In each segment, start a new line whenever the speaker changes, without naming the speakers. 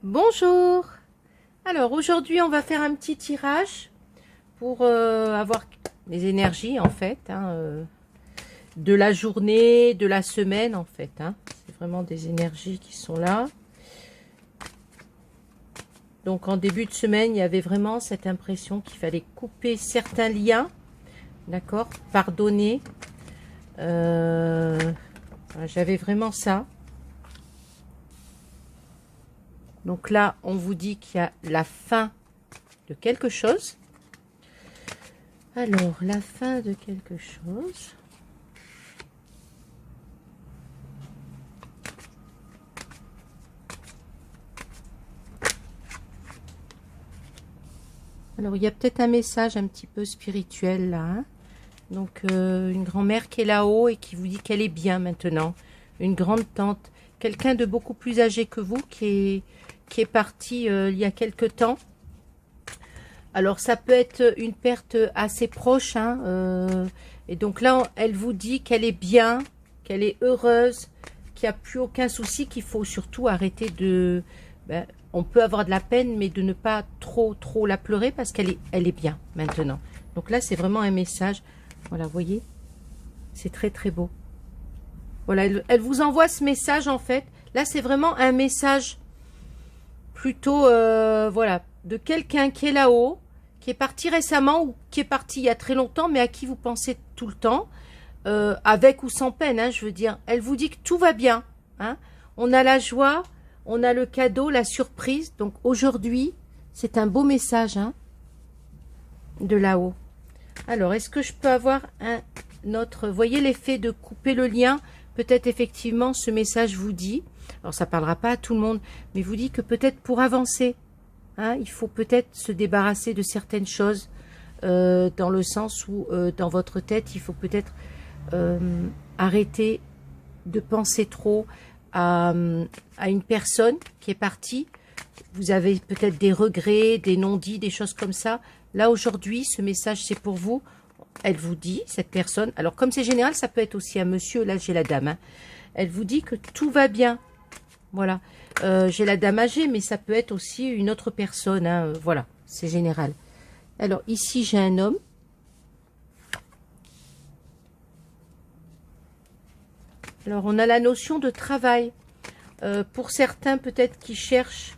Bonjour. Alors aujourd'hui on va faire un petit tirage pour avoir les énergies en fait de la journée, de la semaine en fait. C'est vraiment des énergies qui sont là. Donc en début de semaine il y avait vraiment cette impression qu'il fallait couper certains liens, d'accord, pardonner. Voilà, j'avais vraiment ça. Donc là, on vous dit qu'il y a la fin de quelque chose. Alors, la fin de quelque chose. Alors, il y a peut-être un message un petit peu spirituel là. Donc, une grand-mère qui est là-haut et qui vous dit qu'elle est bien maintenant. Une grande tante. Quelqu'un de beaucoup plus âgé que vous qui est parti il y a quelque temps. Alors ça peut être une perte assez proche, et donc là elle vous dit qu'elle est bien, qu'elle est heureuse, qu'il n'y a plus aucun souci, qu'il faut surtout arrêter de... on peut avoir de la peine, mais de ne pas trop la pleurer parce qu'elle est bien maintenant. Donc là c'est vraiment un message, voilà, vous voyez, c'est très beau. Voilà, elle vous envoie ce message en fait. Là c'est vraiment un message plutôt, voilà, de quelqu'un qui est là-haut, qui est parti récemment ou qui est parti il y a très longtemps, mais à qui vous pensez tout le temps, avec ou sans peine, je veux dire. Elle vous dit que tout va bien. On a la joie, on a le cadeau, la surprise. Donc aujourd'hui, c'est un beau message de là-haut. Alors, est-ce que je peux avoir un autre... Vous voyez l'effet de couper le lien? Peut-être effectivement ce message vous dit... Alors, ça ne parlera pas à tout le monde, mais vous dit que peut-être pour avancer, il faut peut-être se débarrasser de certaines choses, dans le sens où, dans votre tête, il faut peut-être arrêter de penser trop à une personne qui est partie. Vous avez peut-être des regrets, des non-dits, des choses comme ça. Là, aujourd'hui, ce message, c'est pour vous. Elle vous dit, cette personne, alors comme c'est général, ça peut être aussi un monsieur, là j'ai la dame. Elle vous dit que tout va bien. Voilà, j'ai la dame âgée, mais ça peut être aussi une autre personne. Voilà, c'est général. Alors, ici, j'ai un homme. Alors, on a la notion de travail. Pour certains, peut-être, qui cherchent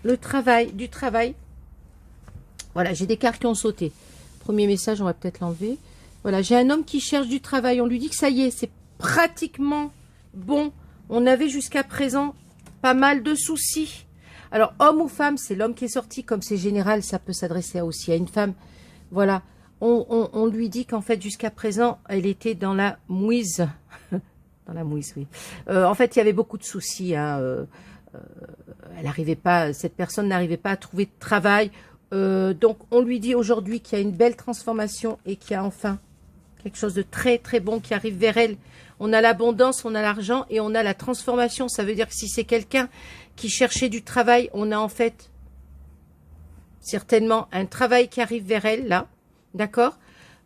le travail, du travail. Voilà, j'ai des cartes qui ont sauté. Premier message, on va peut-être l'enlever. Voilà, j'ai un homme qui cherche du travail. On lui dit que ça y est, c'est pratiquement bon. On avait jusqu'à présent pas mal de soucis. Alors, homme ou femme, c'est l'homme qui est sorti. Comme c'est général, ça peut s'adresser aussi à une femme. Voilà. On lui dit qu'en fait, jusqu'à présent, elle était dans la mouise. Dans la mouise, oui. En fait, il y avait beaucoup de soucis. Elle n'arrivait pas, cette personne n'arrivait pas à trouver de travail. Donc, on lui dit aujourd'hui qu'il y a une belle transformation et qu'il y a enfin quelque chose de très bon qui arrive vers elle. On a l'abondance, on a l'argent et on a la transformation. Ça veut dire que si c'est quelqu'un qui cherchait du travail, on a en fait certainement un travail qui arrive vers elle, là. D'accord?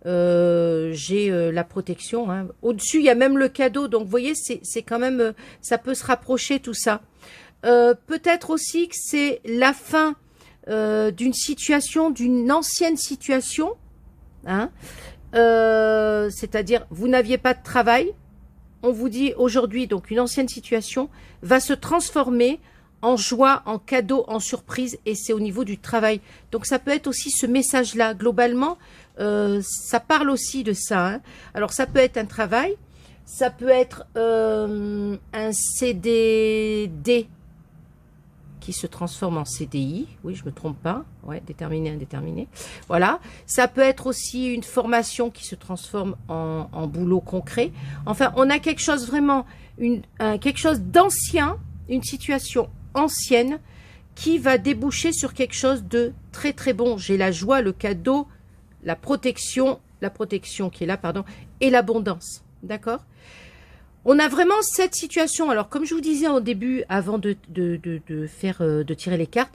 J'ai la protection. Au-dessus, il y a même le cadeau. Donc, vous voyez, c'est quand même... ça peut se rapprocher, tout ça. Peut-être aussi que c'est la fin d'une situation, d'une ancienne situation. C'est-à-dire, vous n'aviez pas de travail. On vous dit aujourd'hui, donc une ancienne situation va se transformer en joie, en cadeau, en surprise, et c'est au niveau du travail. Donc ça peut être aussi ce message-là. Globalement, ça parle aussi de ça. Alors ça peut être un travail, ça peut être un CDD qui se transforme en CDI, oui, je me trompe pas, ouais, déterminé, indéterminé. Voilà, ça peut être aussi une formation qui se transforme en boulot concret. Enfin, on a quelque chose vraiment, quelque chose d'ancien, une situation ancienne qui va déboucher sur quelque chose de très bon. J'ai la joie, le cadeau, la protection qui est là, pardon, et l'abondance, d'accord ? On a vraiment cette situation. Alors, comme je vous disais au début, avant de tirer les cartes,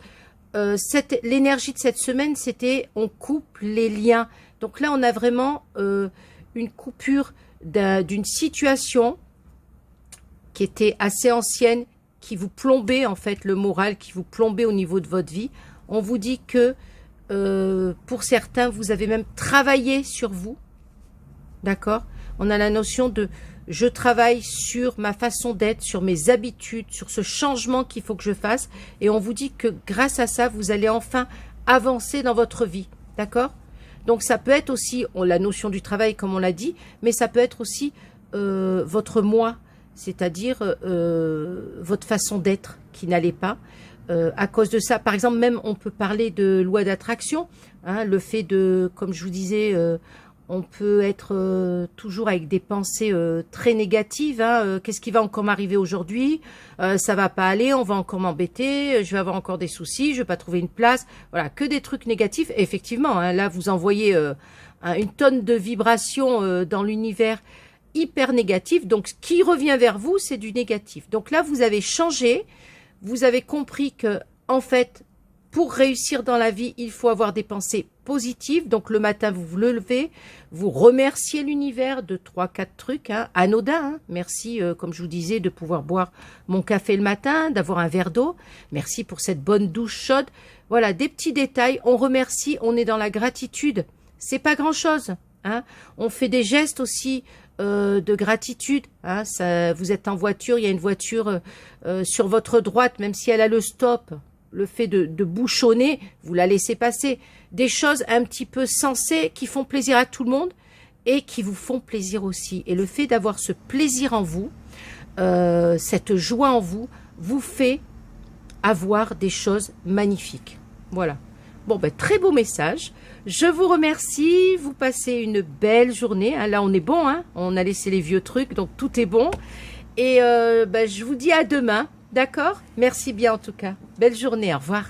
l'énergie de cette semaine, c'était on coupe les liens. Donc là, on a vraiment une coupure d'une situation qui était assez ancienne qui vous plombez en fait le moral, qui vous plombez au niveau de votre vie. On vous dit que pour certains, vous avez même travaillé sur vous. D'accord? On a la notion de je travaille sur ma façon d'être, sur mes habitudes, sur ce changement qu'il faut que je fasse. Et on vous dit que grâce à ça, vous allez enfin avancer dans votre vie. D'accord? Donc ça peut être aussi la notion du travail comme on l'a dit, mais ça peut être aussi votre moi, c'est-à-dire votre façon d'être qui n'allait pas. À cause de ça, par exemple, même on peut parler de loi d'attraction, hein, le fait de, comme je vous disais, on peut être toujours avec des pensées très négatives. Hein, qu'est-ce qui va encore m'arriver aujourd'hui? Ça va pas aller, on va encore m'embêter, je vais avoir encore des soucis, je vais pas trouver une place. Voilà, que des trucs négatifs. Et effectivement, hein, là, vous envoyez une tonne de vibrations dans l'univers hyper négatif. Donc, ce qui revient vers vous, c'est du négatif. Donc là, vous avez changé. Vous avez compris que, en fait, pour réussir dans la vie, il faut avoir des pensées positives. Donc, le matin, vous vous levez, vous remerciez l'univers de 3-4 trucs, hein, anodins. Hein. Merci, comme je vous disais, de pouvoir boire mon café le matin, d'avoir un verre d'eau. Merci pour cette bonne douche chaude. Voilà, des petits détails. On remercie, on est dans la gratitude. C'est pas grand-chose. Hein. On fait des gestes aussi de gratitude. Hein. Ça, vous êtes en voiture, il y a une voiture sur votre droite, même si elle a le stop, le fait de bouchonner, vous la laissez passer. Des choses un petit peu sensées qui font plaisir à tout le monde et qui vous font plaisir aussi. Et le fait d'avoir ce plaisir en vous, cette joie en vous, vous fait avoir des choses magnifiques. Voilà. Bon, ben, très beau message. Je vous remercie. Vous passez une belle journée. Hein. Là, on est bon. Hein. On a laissé les vieux trucs, donc tout est bon. Et ben, je vous dis à demain. D'accord? Merci bien en tout cas. Belle journée. Au revoir.